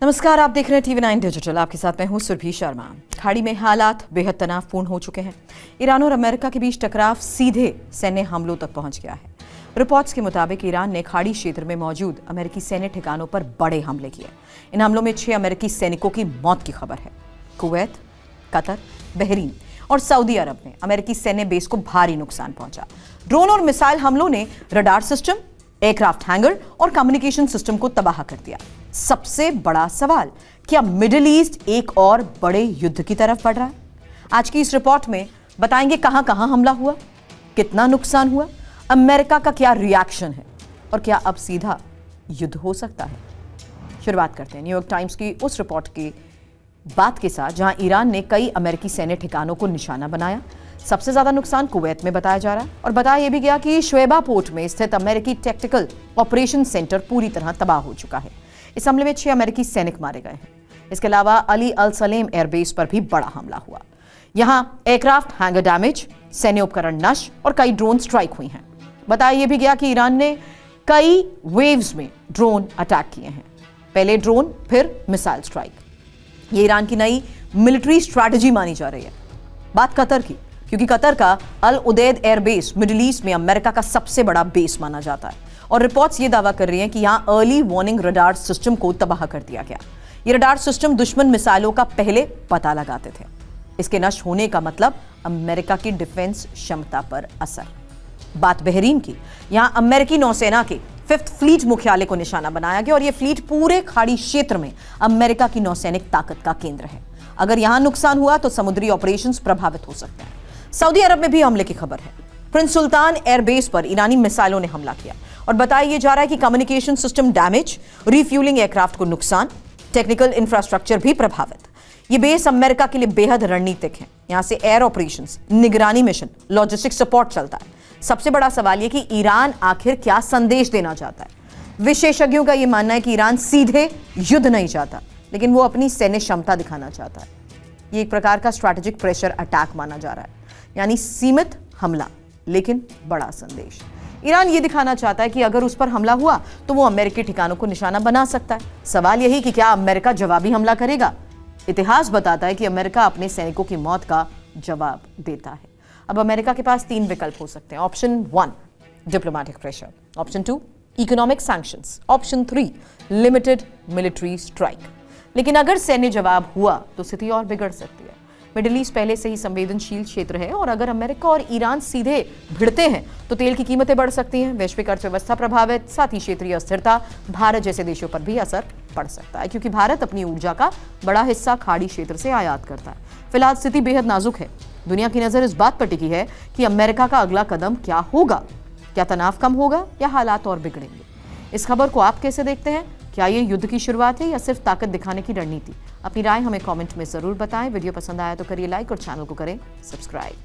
नमस्कार, आप देख रहे हैं टीवी 9 डिजिटल। आपके साथ मैं हूं सुरभि शर्मा। खाड़ी में हालात बेहद तनावपूर्ण हो चुके हैं। ईरान और अमेरिका के बीच टकराव सीधे सैन्य हमलों तक पहुंच गया है। रिपोर्ट्स के मुताबिक ईरान ने खाड़ी क्षेत्र में मौजूद अमेरिकी सैन्य ठिकानों पर बड़े हमले किए। इन हमलों में 6 अमेरिकी सैनिकों की मौत की खबर है। कुवैत, कतर, बहरीन और सऊदी अरब में अमेरिकी सैन्य बेस को भारी नुकसान पहुंचा। ड्रोन और मिसाइल हमलों ने रडार सिस्टम, एयरक्राफ्ट हैंगर और कम्युनिकेशन सिस्टम को तबाह कर दिया। सबसे बड़ा सवाल, क्या मिडिल ईस्ट एक और बड़े युद्ध की तरफ बढ़ रहा है? आज की इस रिपोर्ट में बताएंगे कहां कहां हमला हुआ, कितना नुकसान हुआ, अमेरिका का क्या रिएक्शन है और क्या अब सीधा युद्ध हो सकता है। शुरुआत करते हैं न्यूयॉर्क टाइम्स की उस रिपोर्ट की बात के साथ जहां ईरान ने कई अमेरिकी सैन्य ठिकानों को निशाना बनाया। सबसे ज्यादा नुकसान कुवैत में बताया जा रहा है और बताया यह भी गया कि शुएबा पोर्ट में स्थित अमेरिकी टैक्टिकल ऑपरेशन सेंटर पूरी तरह तबाह हो चुका है। इस हमले में 6 अमेरिकी सैनिक मारे गए हैं। इसके अलावा अली अल सलेम एयरबेस पर भी बड़ा हमला हुआ। यहां एयरक्राफ्ट हैंगर डैमेज, सैन्य उपकरण नष्ट और कई ड्रोन स्ट्राइक हुई हैं। बताया यह भी गया कि ईरान ने कई वेव्स में ड्रोन अटैक किए हैं। पहले ड्रोन, फिर मिसाइल स्ट्राइक। ये ईरान की नई मिलिट्री स्ट्रैटेजी मानी जा रही है। बात कतर की, क्योंकि कतर का अल उदैद एयरबेस मिडिल ईस्ट में अमेरिका का सबसे बड़ा बेस माना जाता है और रिपोर्ट्स ये दावा कर रही हैं कि यहां अर्ली वार्निंग रडार सिस्टम को तबाह कर दिया गया। ये रडार सिस्टम दुश्मन मिसाइलों का पहले पता लगाते थे। इसके नष्ट होने का मतलब अमेरिका की डिफेंस क्षमता पर असर। बात बहरीन की, यहां अमेरिकी नौसेना के 5th फ्लीट मुख्यालय को निशाना बनाया गया और यह फ्लीट पूरे खाड़ी क्षेत्र में अमेरिका की नौसैनिक ताकत का केंद्र है। अगर यहां नुकसान हुआ तो समुद्री ऑपरेशंस प्रभावित हो सकते हैं। सऊदी अरब में भी हमले की खबर है। प्रिंस सुल्तान एयरबेस पर ईरानी मिसाइलों ने हमला किया और बताया यह जा रहा है कि communication system damage, refuelling aircraft को नुकसान, टेक्निकल इंफ्रास्ट्रक्चर भी प्रभावित। ये बेस अमेरिका के लिए बेहद रणनीतिक है। यहां से एयर ऑपरेशंस, निगरानी मिशन, लॉजिस्टिक सपोर्ट चलता है। सबसे बड़ा सवाल यह कि ईरान आखिर क्या संदेश देना चाहता है। विशेषज्ञों का यह मानना है कि ईरान सीधे युद्ध नहीं चाहता, लेकिन वो अपनी सैन्य क्षमता दिखाना चाहता है। यह एक प्रकार का स्ट्रैटेजिक प्रेशर अटैक माना जा रहा है, यानी सीमित हमला लेकिन बड़ा संदेश। ईरान ये दिखाना चाहता है कि अगर उस पर हमला हुआ तो वो अमेरिकी ठिकानों को निशाना बना सकता है। सवाल यही कि क्या अमेरिका जवाबी हमला करेगा। इतिहास बताता है कि अमेरिका अपने सैनिकों की मौत का जवाब देता है। अब अमेरिका के पास 3 विकल्प हो सकते हैं। Option 1 diplomatic pressure, option 2 economic sanctions, option 3 limited military strike. लेकिन अगर सैन्य जवाब हुआ तो स्थिति और बिगड़ सकती है। मिडिल ईस्ट पहले से ही संवेदनशील क्षेत्र है और अगर अमेरिका और ईरान सीधे भिड़ते हैं तो तेल की कीमतें बढ़ सकती हैं, वैश्विक अर्थव्यवस्था प्रभावित, साथ ही क्षेत्रीय अस्थिरता, भारत जैसे देशों पर भी असर पड़ सकता है, क्योंकि भारत अपनी ऊर्जा का बड़ा हिस्सा खाड़ी क्षेत्र से आयात करता है। फिलहाल स्थिति बेहद नाजुक है। दुनिया की नजर इस बात पर टिकी है कि अमेरिका का अगला कदम क्या होगा। क्या तनाव कम होगा या हालात और बिगड़ेंगे? इस खबर को आप कैसे देखते हैं? क्या ये युद्ध की शुरुआत है या सिर्फ ताकत दिखाने की रणनीति? अपनी राय हमें कमेंट में जरूर बताएं। वीडियो पसंद आया तो करिए लाइक और चैनल को करें सब्सक्राइब।